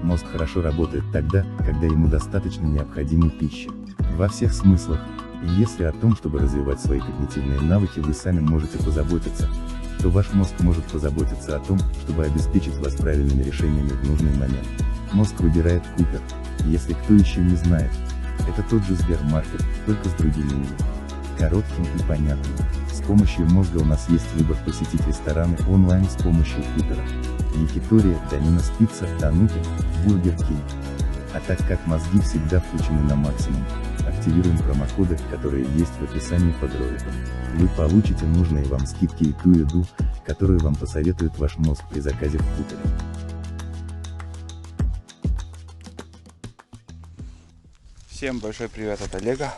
Мозг хорошо работает тогда, когда ему достаточно необходимой пищи. Во всех смыслах. И если о том, чтобы развивать свои когнитивные навыки, вы сами можете позаботиться, то ваш мозг может позаботиться о том, чтобы обеспечить вас правильными решениями в нужный момент. Мозг выбирает Купер. Если кто еще не знает, это тот же Сбермаркет, только с другим именем. Коротким и понятным. С помощью мозга у нас есть выбор посетить рестораны онлайн с помощью Купера. Якитория, Доминос Пицца, Тануки, Бургер Кинг. А так как мозги всегда включены на максимум, активируем промокоды, которые есть в описании под роликом. Вы получите нужные вам скидки и ту еду, которую вам посоветует ваш мозг при заказе в Купере. Всем большой привет от Олега.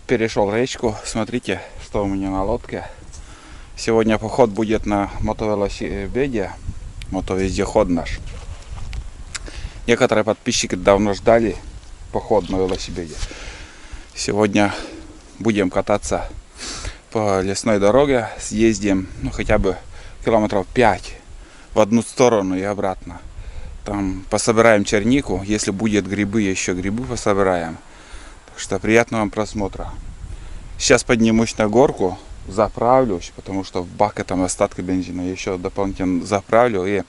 Перешел речку, смотрите, что у меня на лодке. Сегодня поход будет на мотовелосипеде, мотовездеход наш. Некоторые подписчики давно ждали поход на велосипеде. Сегодня будем кататься по лесной дороге, съездим, хотя бы километров 5 в одну сторону и обратно. Там пособираем чернику, если будет грибы, еще грибы пособираем. Так что приятного вам просмотра. Сейчас поднимусь на горку, заправлюсь, потому что в баке там остатки бензина, еще дополнительно заправлю и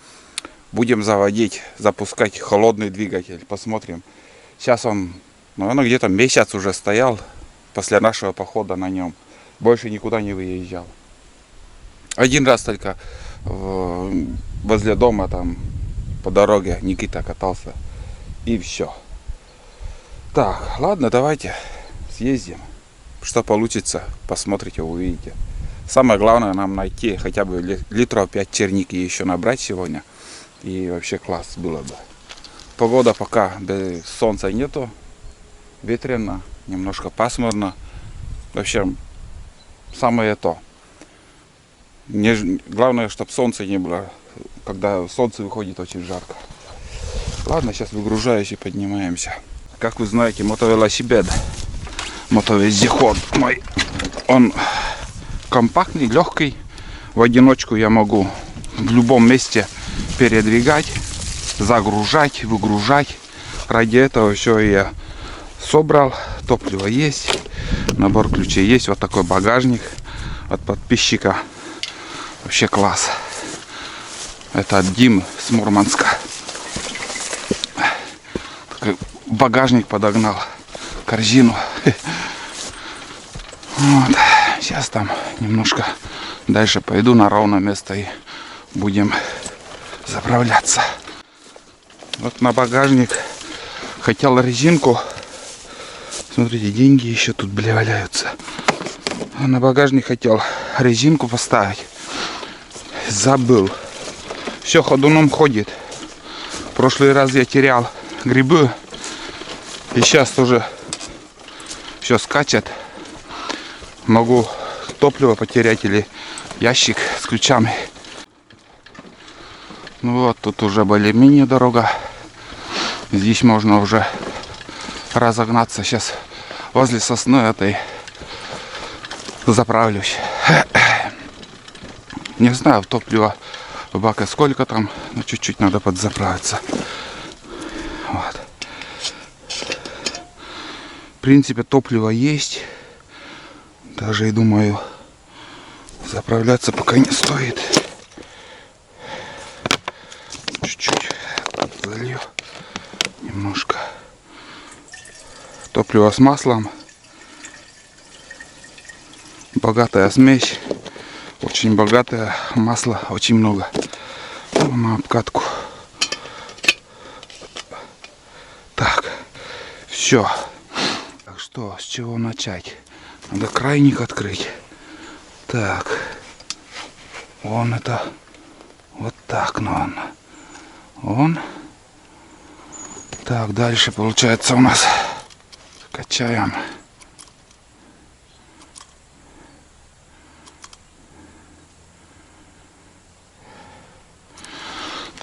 будем запускать холодный двигатель. Посмотрим. Сейчас он, наверное, где-то месяц уже стоял после нашего похода на нем. Больше никуда не выезжал. Один раз только возле дома там по дороге Никита катался. И все. Так, ладно, давайте съездим. Что получится, посмотрите, увидите. Самое главное нам найти хотя бы литров 5 черники еще набрать сегодня. И вообще класс было бы. Погода пока без солнца нету. Ветрено, немножко пасмурно. В общем, самое то. Главное, чтобы солнца не было. Когда солнце выходит, очень жарко. Ладно, сейчас выгружаюсь и поднимаемся. Как вы знаете, мотовелосипед, мотовездеход мой, он компактный, легкий. В одиночку я могу в любом месте передвигать, загружать, выгружать. Ради этого все я собрал. Топливо есть, набор ключей есть. Вот такой багажник от подписчика. Вообще класс. Это от Димы с Мурманска. Такой багажник подогнал, корзину. Вот. Сейчас там немножко дальше пойду на ровное место и будем заправляться. Вот на багажник хотел резинку. Смотрите, деньги еще тут, валяются. А на багажник хотел резинку поставить. Забыл. Все ходуном ходит. В прошлый раз я терял грибы. И сейчас тоже все скачет. Могу топливо потерять или ящик с ключами. Ну вот, тут уже более-менее дорога. Здесь можно уже разогнаться. Сейчас возле сосны этой заправлюсь. Не знаю, топливо в баке сколько там, но чуть-чуть надо подзаправиться. Вот. В принципе, топливо есть. Даже и думаю, заправляться пока не стоит. Чуть-чуть залью немножко. Топливо с маслом. Богатая смесь. Очень богатое масло, очень много. На обкатку. Так, все. Так что, с чего начать? Надо крайник открыть. Так. Вон это. Вот так, наверное. Вон. Так, дальше получается у нас. Качаем.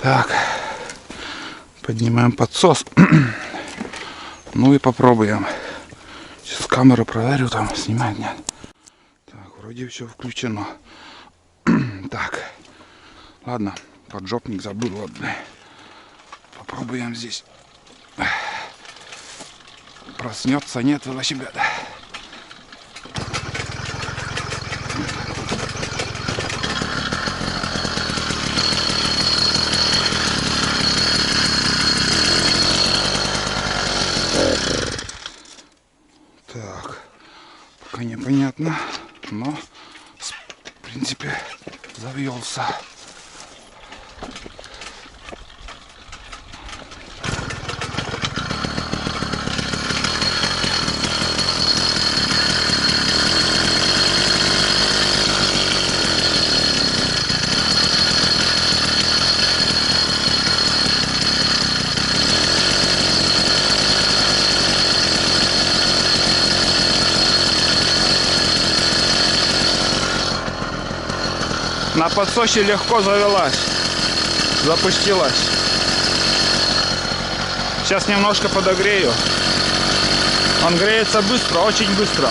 Так, поднимаем подсос. Ну и попробуем. Сейчас камеру проверю, там снимать нет. Так, вроде все включено. Так, ладно, поджопник забыл, ладно. Попробуем здесь. Проснется, нет велосипеда. Так, пока непонятно, но в принципе завелся. На подсосе легко завелась, запустилась. Сейчас немножко подогрею. Он греется быстро, очень быстро.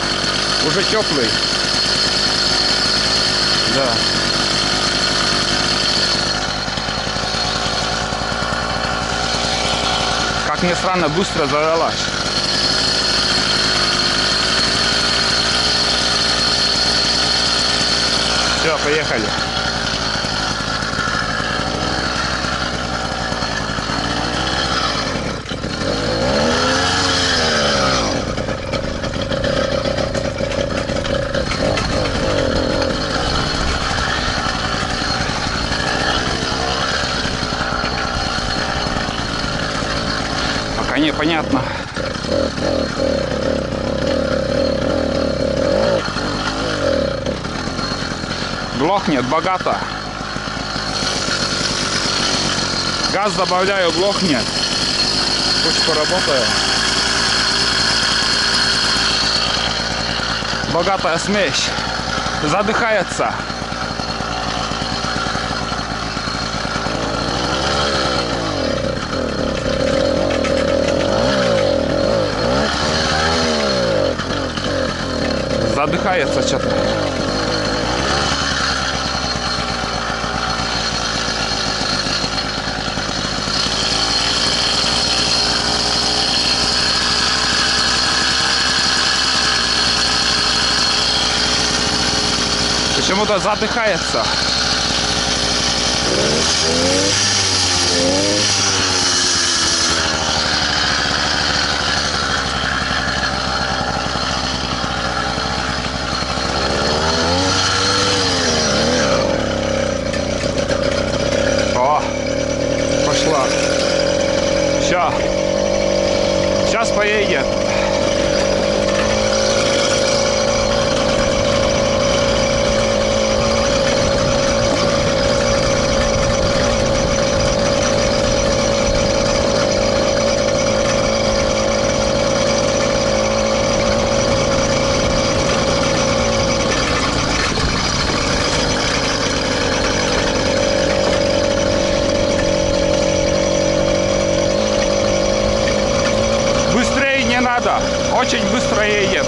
Уже теплый. Да. Как ни странно, быстро завелась. Все, поехали. Пока непонятно. Глохнет богато. Газ добавляю, глохнет. Пусть поработает. Богатая смесь. Задыхается. Задыхается что-то. Почему-то задыхается. О, пошла. Все. Сейчас поедет. Надо, очень быстро едет.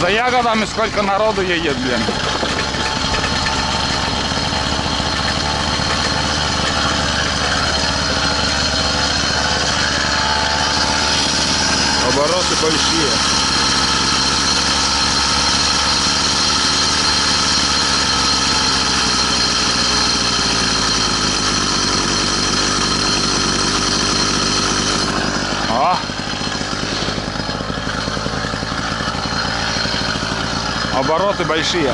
За ягодами сколько народу едет, блин. Обороты большие. О! Обороты большие.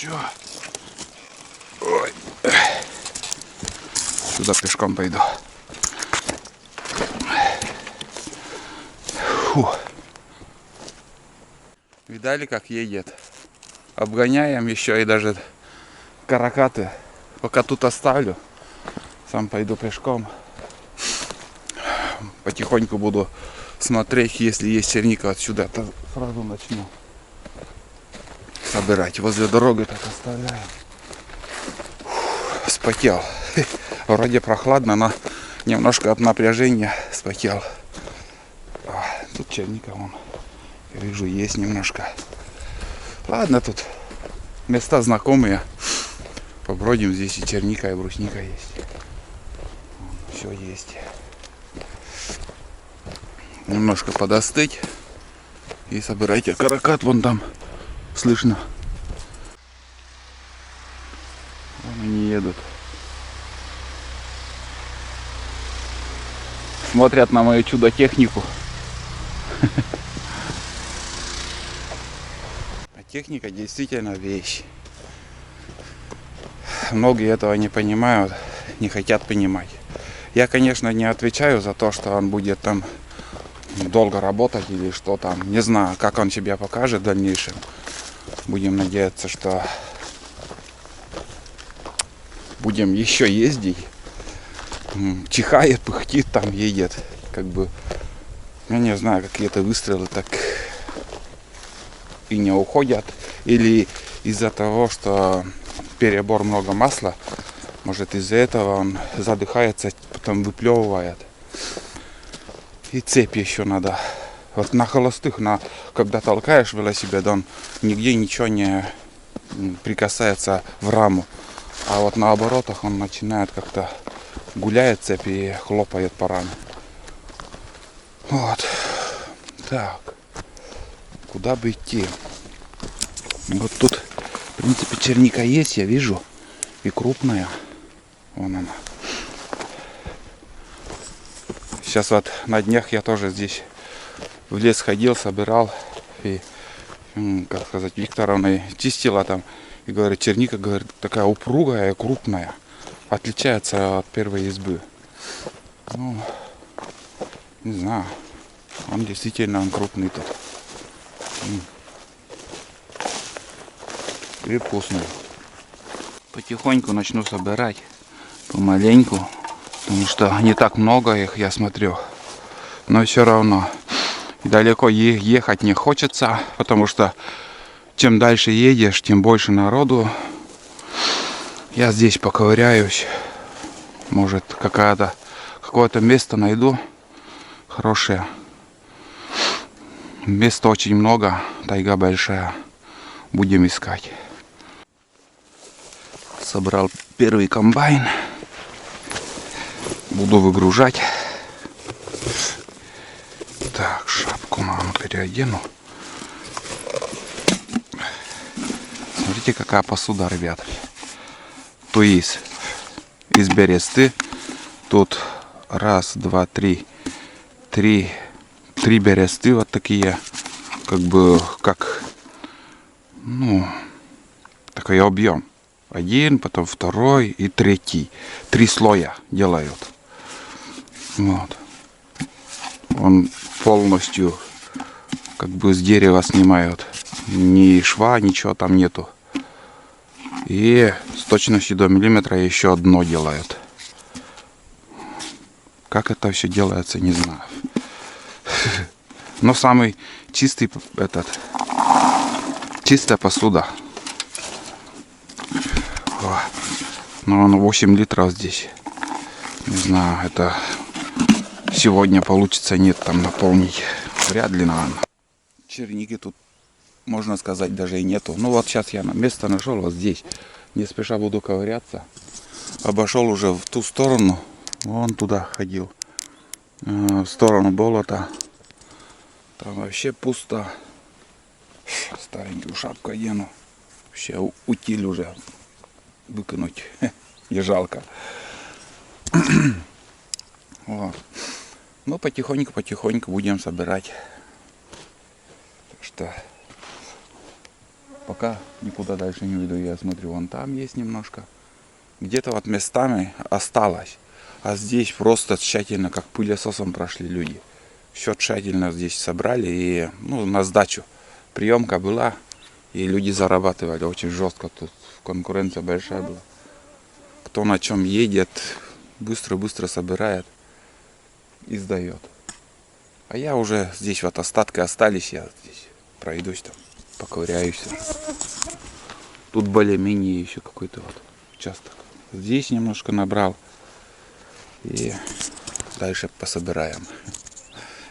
Все. Ой. Сюда пешком пойду. Фу. Видали, как едет? Обгоняем еще и даже каракаты. Пока тут оставлю, сам пойду пешком. Потихоньку буду смотреть, если есть черника отсюда, то сразу начну собирать. Возле дороги так оставляю. Вспотел. Вроде прохладно, но немножко от напряжения вспотел. Тут черника вон, я вижу, есть немножко. Ладно, тут места знакомые. Побродим, здесь и черника, и брусника есть. Все есть. Немножко подостыть. И собирайте каракат вон там. Слышно. Вон они едут. Смотрят на мою чудо-технику. А техника действительно вещь. Многие этого не понимают, не хотят понимать. Я, конечно, не отвечаю за то, что он будет там долго работать или что там. Не знаю, как он себя покажет в дальнейшем. Будем надеяться, что будем еще ездить. Чихает, пыхтит, там едет. Как бы, я не знаю, какие-то выстрелы так и не уходят. Или из-за того, что перебор много масла, может из-за этого он задыхается, потом выплевывает. И цепь еще надо. Вот на холостых, когда толкаешь велосипед, он нигде ничего не прикасается в раму. А вот на оборотах он начинает как-то гуляет цепь и хлопает по раме. Вот. Так. Куда бы идти? Вот тут, в принципе, черника есть, я вижу. И крупная. Вон она. Сейчас вот на днях я тоже здесь в лес ходил, собирал. И, как сказать, Викторовна чистила там. И говорит, черника, говорит, такая упругая и крупная. Отличается от первой избы. Ну, не знаю. Он действительно крупный тут. И вкусный. Потихоньку начну собирать. Помаленьку. Потому что не так много их, я смотрю. Но все равно. Далеко ехать не хочется. Потому что чем дальше едешь, тем больше народу. Я здесь поковыряюсь. Может, какое-то место найду хорошее. Места очень много. Тайга большая. Будем искать. Собрал первый комбайн. Буду выгружать. Так, шапку маму переодену. Смотрите, какая посуда, ребят. То есть из бересты. Тут раз, два, три бересты вот такие. Как бы, такой объем. Один, потом второй и третий. 3 слоя делают. Вот. Он полностью как бы с дерева снимают. Ни шва, ничего там нету. И с точностью до миллиметра еще одно делают. Как это все делается, не знаю. Но самый чистый чистая посуда. Но он 8 литров здесь. Не знаю, это сегодня получится, нет, там наполнить. Вряд ли, наверное. Черники тут, можно сказать, даже и нету. Ну вот сейчас я место нашел, вот здесь. Не спеша буду ковыряться. Обошел уже в ту сторону. Вон туда ходил. В сторону болота. Там вообще пусто. Старенькую шапку одену. Вообще утиль уже выкинуть. Не жалко. Вот. Ну, потихоньку будем собирать. Так что Пока никуда дальше не уйду. Я смотрю, вон там есть немножко. Где-то вот местами осталось. А здесь просто тщательно, как пылесосом прошли люди. Все тщательно здесь собрали. И на сдачу приемка была. И люди зарабатывали очень жестко. Тут конкуренция большая была. Кто на чем едет, быстро-быстро собирает и сдает. А я уже здесь вот остатки остались. Я здесь пройдусь там, поковыряюсь. Тут более-менее еще какой-то вот участок. Здесь немножко набрал. И дальше пособираем.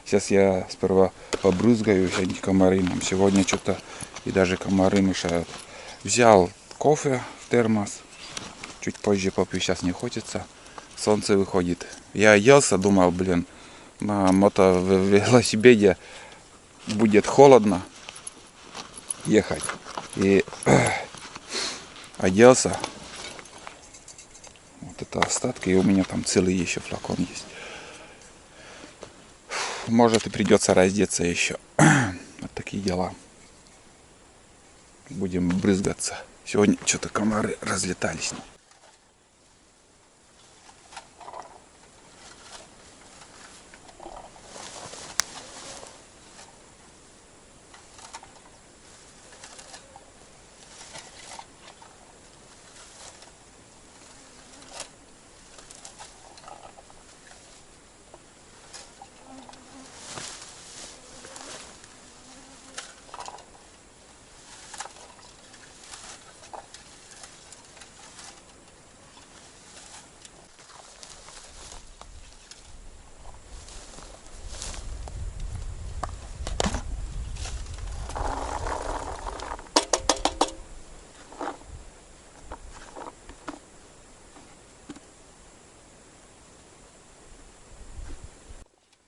Сейчас я сперва побрызгаю антикомарином. Сегодня что-то и даже комары мешают. Взял кофе в термос. Чуть позже попью, сейчас не хочется. Солнце выходит. Я оделся, думал, на мотовелосипеде будет холодно ехать. И оделся. Вот это остатки. И у меня там целый еще флакон есть. Может и придется раздеться еще. Вот такие дела. Будем брызгаться. Сегодня что-то комары разлетались.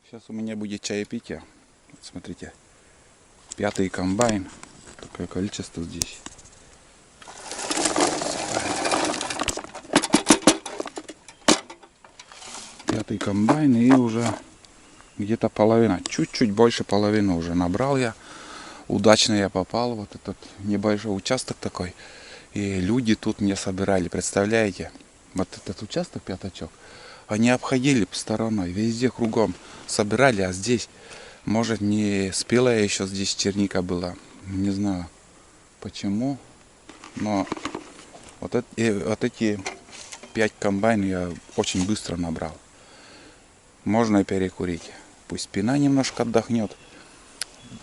Сейчас у меня будет чаепитие. Вот смотрите, 5-й комбайн. Такое количество здесь. 5-й комбайн, и уже где-то половина, чуть-чуть больше половины уже набрал я. Удачно я попал. Вот этот небольшой участок такой. И люди тут мне собирали. Представляете? Вот этот участок, пятачок. Они обходили стороной, везде кругом собирали, а здесь, может, не спелая еще здесь черника была. Не знаю почему, но вот эти 5 комбайн я очень быстро набрал. Можно и перекурить. Пусть спина немножко отдохнет.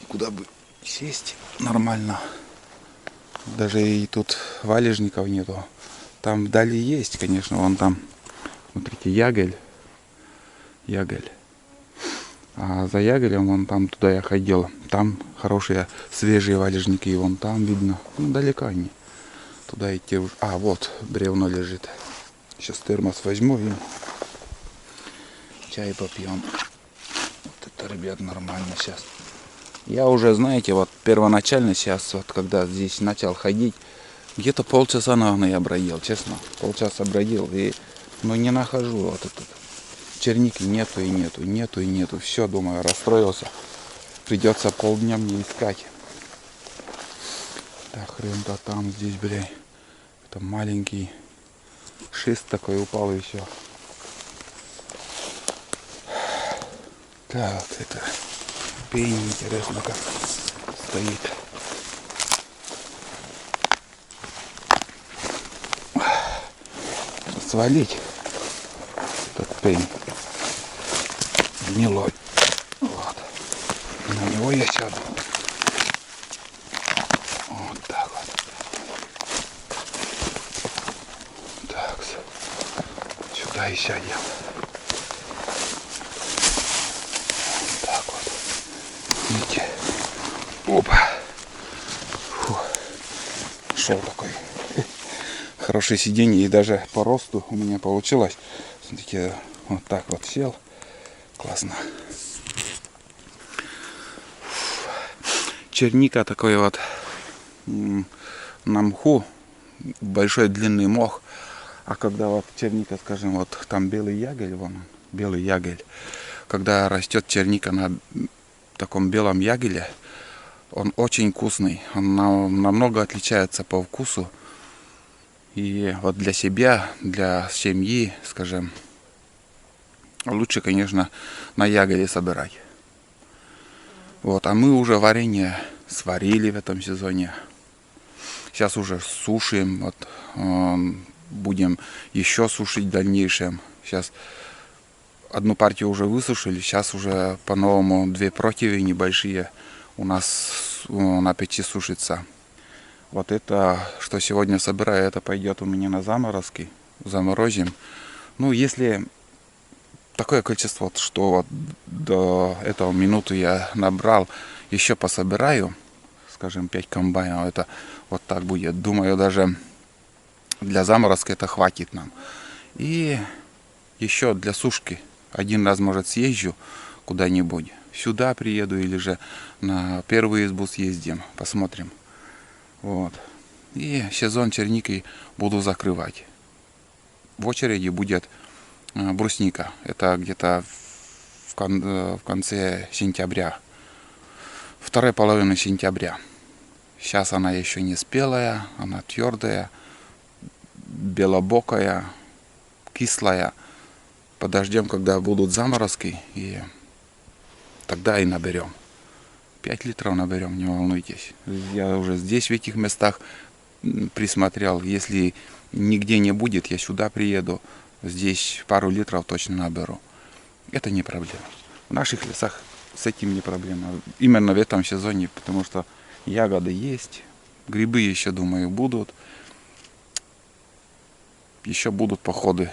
Куда бы сесть нормально. Даже и тут валежников нету. Там вдали есть, конечно, вон там. Смотрите, ягель. А за ягелем, вон там, туда я ходил. Там хорошие свежие валежники. И вон там видно. Далеко они. Туда идти уже. А, вот бревно лежит. Сейчас термос возьму и чай попьем. Вот это, ребят, нормально сейчас. Я уже, знаете, вот первоначально сейчас, вот когда здесь начал ходить, где-то полчаса, наверное, я бродил, честно. Полчаса бродил и не нахожу вот этот. Черники нету. Все, думаю, расстроился. Придется полдня мне искать. Да хрен-то там здесь, блядь. Это маленький шест такой упал еще. Так, это пень, интересно, как стоит. Свалить этот пень гнилой. Вот. На него я сяду. Вот так вот. Так, сюда и сядем. Вот так вот. Видите? Опа. Фу. Шел такой. Хорошее сиденье, и даже по росту у меня получилось. Смотрите, вот так вот сел. Классно. Черника такой вот на мху. Большой длинный мох. А когда вот черника, скажем, вот там белый ягель, вон он, белый ягель. Когда растет черника на таком белом ягеле, Он очень вкусный, он намного отличается по вкусу. И вот для себя, для семьи, скажем, лучше, конечно, на ягоде собирать. Вот, а мы уже варенье сварили в этом сезоне. Сейчас уже сушим, вот, будем еще сушить в дальнейшем. Сейчас одну партию уже высушили, сейчас уже по-новому 2 противни небольшие у нас на печи сушится. Вот это, что сегодня собираю, это пойдет у меня на заморозки, заморозим. Ну, если такое количество, что вот до этого минуты я набрал, еще пособираю, скажем, 5 комбайнов, это вот так будет. Думаю, даже для заморозки это хватит нам. И еще для сушки один раз, может, съезжу куда-нибудь. Сюда приеду или же на первую избу съездим, посмотрим. Вот. И сезон черники буду закрывать. В очереди будет брусника. Это где-то в конце сентября. Второй половины сентября. Сейчас она еще не спелая, она твердая, белобокая, кислая. Подождем, когда будут заморозки, и тогда и наберем. 5 литров наберем, не волнуйтесь. Я уже здесь, в этих местах, присмотрел. Если нигде не будет, я сюда приеду. Здесь пару литров точно наберу. Это не проблема. В наших лесах с этим не проблема. Именно в этом сезоне, потому что ягоды есть. Грибы еще, думаю, будут. Еще будут походы.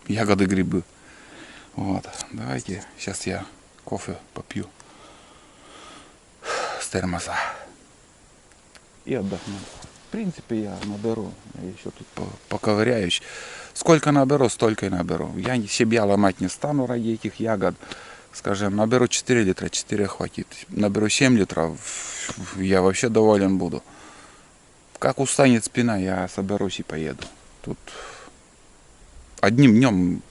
Ягоды, грибы. Вот. Давайте, сейчас я кофе попью с термоса и отдохну. В принципе, я наберу. Я еще тут поковыряюсь. Сколько наберу, столько и наберу. Я себя ломать не стану ради этих ягод. Скажем, наберу 4 литра, 4 хватит. Наберу 7 литров, я вообще доволен буду. Как устанет спина, я соберусь и поеду. Тут одним днем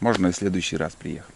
можно и в следующий раз приехать.